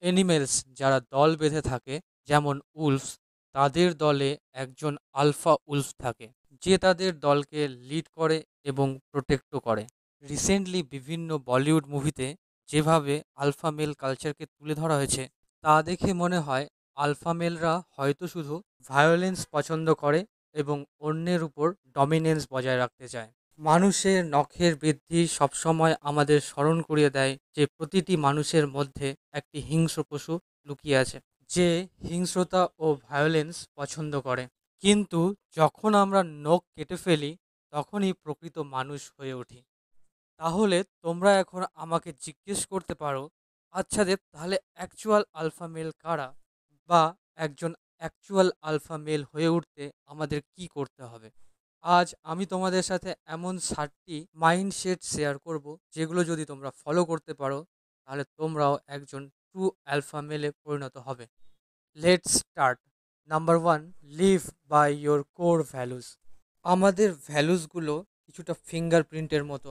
Animals যারা দল বেঁধে থাকে, যেমন উলফস, তাদের দলে একজন আলফা উলফ থাকে যে তাদের দলকে লিড করে এবং প্রোটেক্টও করে। রিসেন্টলি বিভিন্ন বলিউড মুভিতে যেভাবে আলফা মেল কালচারকে তুলে ধরা হয়েছে, তা দেখে মনে হয় আলফা মেলরা হয়তো শুধু ভায়োলেন্স পছন্দ করে এবং অন্যের উপর ডমিনেন্স বজায় রাখতে চায়। মানুষের নখের বৃদ্ধি সবসময় আমাদের স্মরণ করিয়ে দেয় যে প্রতিটি মানুষের মধ্যে একটি হিংস্র পশু লুকিয়ে আছে, যে হিংস্রতা ও ভায়োলেন্স পছন্দ করে। কিন্তু যখন আমরা নখ কেটে ফেলি, তখনই প্রকৃত মানুষ হয়ে উঠি। তাহলে তোমরা এখন আমাকে জিজ্ঞেস করতে পারো, আচ্ছা দেব, তাহলে অ্যাকচুয়াল আলফা মেল কারা, বা একজন অ্যাকচুয়াল আলফা মেল হয়ে উঠতে আমাদের কি করতে হবে? আজ আমি তোমাদের সাথে এমন 7টি মাইন্ডসেট শেয়ার করব, যেগুলো যদি তোমরা ফলো করতে পারো, তাহলে তোমরাও একজন ট্রু আলফা মেলে পরিণত হবে। Let's start. Number 1, live by your core values. আমাদের ভ্যালুসগুলো কিছুটা ফিঙ্গারপ্রিন্টের মতো।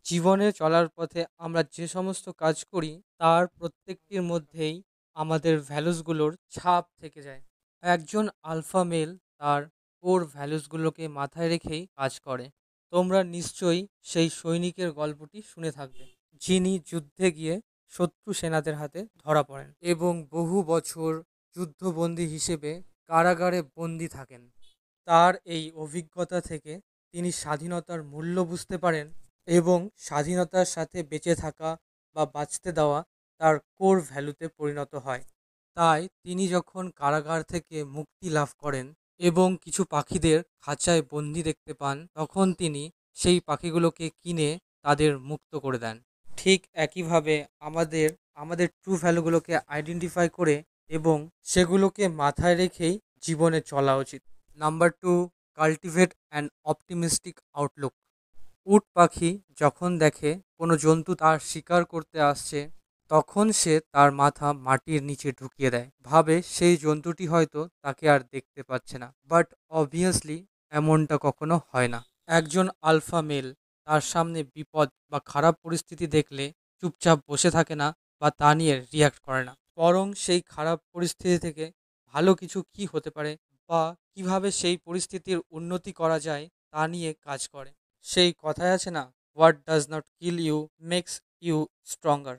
জীবনে চলার পথে আমরা যে সমস্ত কাজ করি, তার প্রত্যেকটির মধ্যেই আমাদের ভ্যালুসগুলোর ছাপ থেকে যায়। একজন আলফা মেল তার কোর ভ্যালুসগুলোকে মাথায় রেখেই কাজ করে। তোমরা নিশ্চয়ই সেই সৈনিকের গল্পটি শুনে থাকবে, যিনি যুদ্ধে গিয়ে শত্রু সেনাদের হাতে ধরা পড়েন এবং বহু বছর যুদ্ধবন্দী হিসেবে কারাগারে বন্দী থাকেন। তার এই অভিজ্ঞতা থেকে তিনি স্বাধীনতার মূল্য বুঝতে পারেন এবং স্বাধীনতার সাথে বেঁচে থাকা বা বাঁচতে দেওয়া তার কোর ভ্যালুতে পরিণত হয়। তাই তিনি যখন কারাগার থেকে মুক্তি লাভ করেন এবং কিছু পাখিদের খাঁচায় বন্দি দেখতে পান, তখন তিনি সেই পাখিগুলোকে কিনে তাদের মুক্ত করে দেন। ঠিক একইভাবে আমাদের আমাদের ট্রু ভ্যালুগুলোকে আইডেন্টিফাই করে এবং সেগুলোকে মাথায় রেখেই জীবনে চলা উচিত। Number 2, cultivate an optimistic Outlook. উট পাখি যখন দেখে কোনো জন্তু তার শিকার করতে আসছে, তখন সে তার মাথা মাটির নিচে ঢুকিয়ে দেয়, ভাবে সেই জন্তুটি হয়তো তাকে আর দেখতে পাচ্ছে না। বাট অবভিয়াসলি এমনটা কখনো হয় না। একজন আলফা মেল তার সামনে বিপদ বা খারাপ পরিস্থিতি দেখলে চুপচাপ বসে থাকে না বা তা নিয়ে রিয়াক্ট করে না, বরং সেই খারাপ পরিস্থিতি থেকে ভালো কিছু কি হতে পারে বা কিভাবে সেই পরিস্থিতির উন্নতি করা যায় তা নিয়ে কাজ করে। সেই কথায় আছে না, what does not kill you makes you stronger.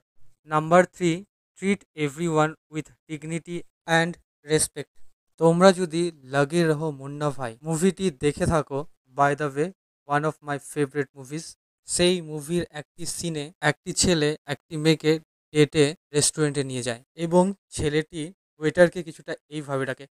Number 3, treat everyone with dignity and respect. তোমরা যদি লাগে রহো মুন্না ভাই মুভিটি দেখে থাকো, by the way, one of my favourite movies, সেই মুভির একটি সিনে একটি ছেলে একটি মেয়েকে ডেটে রেস্টুরেন্টে নিয়ে যায় এবং ছেলেটি ওয়েটারকে কিছুটা এইভাবে ডাকে,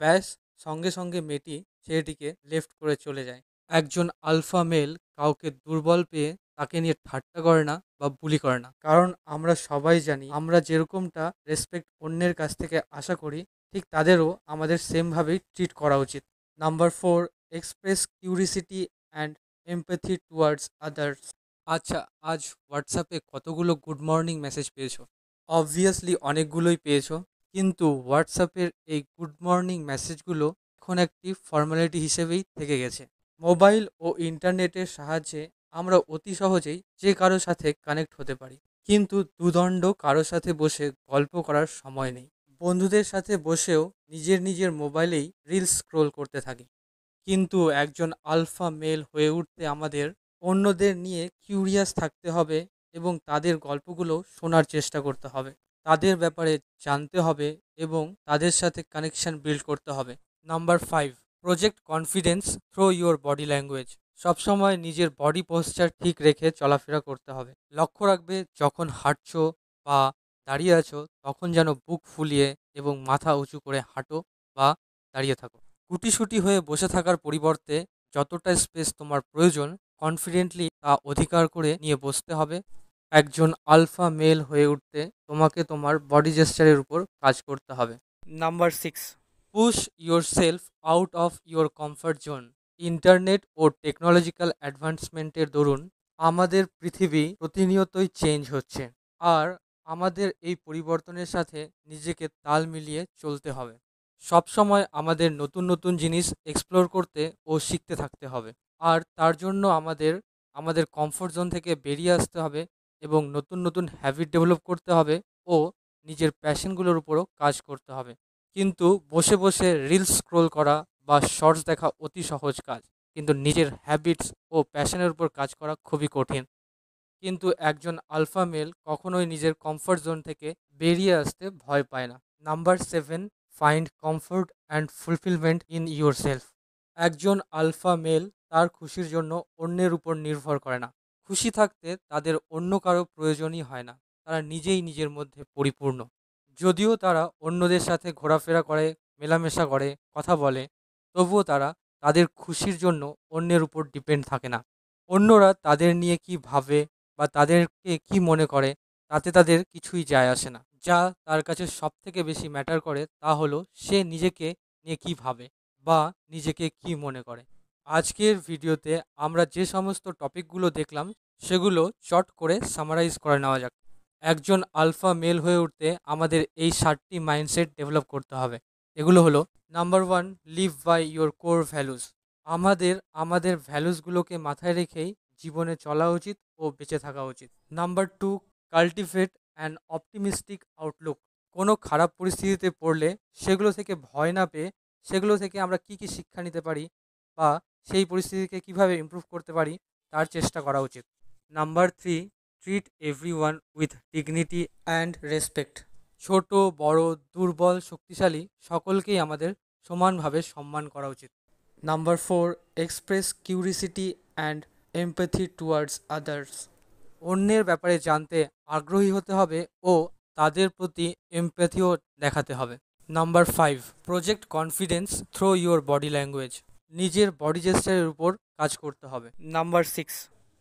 ব্যাস, সঙ্গে সঙ্গে মেয়েটি ছেলেটিকে লেফট করে চলে যায়। একজন আলফা মেল কাউকে দুর্বল পেয়ে তাকে নিয়ে ঠাট্টা করে না বা বুলি করে না, কারণ আমরা সবাই জানি আমরা যেরকমটা রেসপেক্ট অন্যের কাছ থেকে আশা করি, ঠিক তাদেরও আমাদের সেমভাবেই ট্রিট করা উচিত। Number 4, express curiosity and empathy towards others. আচ্ছা, আজ হোয়াটসঅ্যাপে কতগুলো গুড মর্নিং মেসেজ পেয়েছো? অবভিয়াসলি অনেকগুলোই পেয়েছো, কিন্তু হোয়াটসঅ্যাপের এই গুড মর্নিং মেসেজগুলো এখন একটি ফর্মালিটি হিসেবেই থেকে গেছে। মোবাইল ও ইন্টারনেটের সাহায্যে আমরা অতি সহজেই যে কারো সাথে কানেক্ট হতে পারি, কিন্তু দুদণ্ড কারো সাথে বসে গল্প করার সময় নেই। বন্ধুদের সাথে বসেও নিজের নিজের মোবাইলেই রিলস স্ক্রোল করতে থাকি। কিন্তু একজন আলফা মেল হয়ে উঠতে আমাদের অন্যদের নিয়ে কিউরিয়াস থাকতে হবে এবং তাদের গল্পগুলো শোনার চেষ্টা করতে হবে, তাদের ব্যাপারে জানতে হবে এবং তাদের সাথে কানেকশন বিল্ড করতে হবে। Number 5, project confidence through your body language. সবসময় নিজের বডি পোস্টার ঠিক রেখে চলাফেরা করতে হবে। লক্ষ্য রাখবে যখন হাঁটছো বা দাঁড়িয়ে আছো, তখন যেন বুক ফুলিয়ে এবং মাথা উঁচু করে হাঁটো বা দাঁড়িয়ে থাকো। গুটিসুটি হয়ে বসে থাকার পরিবর্তে যতটা স্পেস তোমার প্রয়োজন, কনফিডেন্টলি তা অধিকার করে নিয়ে বসতে হবে। একজন আলফা মেল হয়ে উঠতে তোমাকে তোমার বডি জেস্চারের উপর কাজ করতে হবে। Number 6, push yourself out of your comfort zone. Internet ও টেকনোলজিক্যাল অ্যাডভান্সমেন্টের দরুন আমাদের পৃথিবী প্রতিনিয়তই চেঞ্জ হচ্ছে, আর আমাদের এই পরিবর্তনের সাথে নিজেকে তাল মিলিয়ে চলতে হবে। সবসময় আমাদের নতুন নতুন জিনিস এক্সপ্লোর করতে ও শিখতে থাকতে হবে, আর তার জন্য আমাদের আমাদের কমফোর্ট জোন থেকে বেরিয়ে আসতে হবে এবং নতুন নতুন হ্যাবিট ডেভেলপ করতে হবে ও নিজের প্যাশনগুলোর উপরও কাজ করতে হবে। কিন্তু বসে বসে রিলস স্ক্রোল করা বা শর্টস দেখা অতি সহজ কাজ, কিন্তু নিজের হ্যাবিটস ও প্যাশনের উপর কাজ করা খুবই কঠিন। কিন্তু একজন আলফা মেল কখনোই নিজের কমফর্ট জোন থেকে বেরিয়ে আসতে ভয় পায় না। Number 7, find comfort and fulfilment in your self. একজন আলফা মেল তার খুশির জন্য অন্যের উপর নির্ভর করে না। খুশি থাকতে তাদের অন্য কারো প্রয়োজনই হয় না। তারা নিজেই নিজের মধ্যে পরিপূর্ণ। যদিও তারা অন্যদের সাথে ঘোরাফেরা করে, মেলামেশা করে, কথা বলে, তবুও তারা তাদের খুশির জন্য অন্যের উপর ডিপেন্ড থাকে না। অন্যরা তাদের নিয়ে কি ভাবে বা তাদেরকে কি মনে করে তাতে তাদের কিছুই যায় আসে না। যা তার কাছে সবথেকে বেশি ম্যাটার করে তা হলো সে নিজেকে নিয়ে কি ভাবে বা নিজেকে কি মনে করে। আজকের ভিডিওতে আমরা যে সমস্ত টপিকগুলো দেখলাম সেগুলো চট করে সামারাইজ করে নেওয়া যাক। একজন আলফা মেল হয়ে উঠতে আমাদের এই 7টি মাইন্ডসেট ডেভেলপ করতে হবে। এগুলো হলো: number 1, live by your core values. আমাদের আমাদের ভ্যালুসগুলোকে মাথায় রেখেই জীবনে চলা উচিত ও বেঁচে থাকা উচিত। Number 2, cultivate an optimistic Outlook. কোনো খারাপ পরিস্থিতিতে পড়লে সেগুলো থেকে ভয় না পেয়ে সেগুলো থেকে আমরা কি কি শিক্ষা নিতে পারি বা সেই পরিস্থিতিকে কিভাবে ইমপ্রুভ করতে পারি তার চেষ্টা করা উচিত। Number 3, treat everyone with dignity and respect. ছোট, বড়, দুর্বল, শক্তিশালী সকলকেই আমাদের সমানভাবে সম্মান করা উচিত। Number 4, express curiosity and empathy towards others. অন্যের ব্যাপারে জানতে আগ্রহী হতে হবে ও তাদের প্রতি এমপ্যাথিও দেখাতে হবে। Number 5, project confidence through your body language. নিজের বডি জেস্টারের উপর কাজ করতে হবে। Number 6,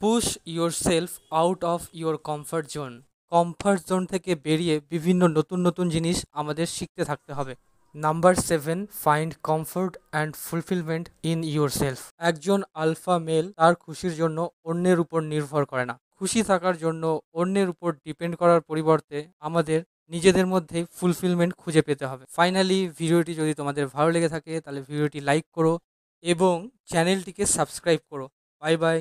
push yourself out of your comfort zone. Comfort zone থেকে বেরিয়ে বিভিন্ন নতুন নতুন জিনিস আমাদের শিখতে থাকতে হবে। Number 7, find comfort and fulfilment in your self. একজন আলফা মেল তার খুশির জন্য অন্যের উপর নির্ভর করে না। খুশি থাকার জন্য অন্যের উপর ডিপেন্ড করার পরিবর্তে আমাদের নিজেদের মধ্যে ফুলফিলমেন্ট খুঁজে পেতে হবে। ফাইনালি, ভিডিওটি যদি তোমাদের ভালো লেগে থাকে তাহলে ভিডিওটি লাইক করো এবং চ্যানেলটিকে সাবস্ক্রাইব করো। Bye bye.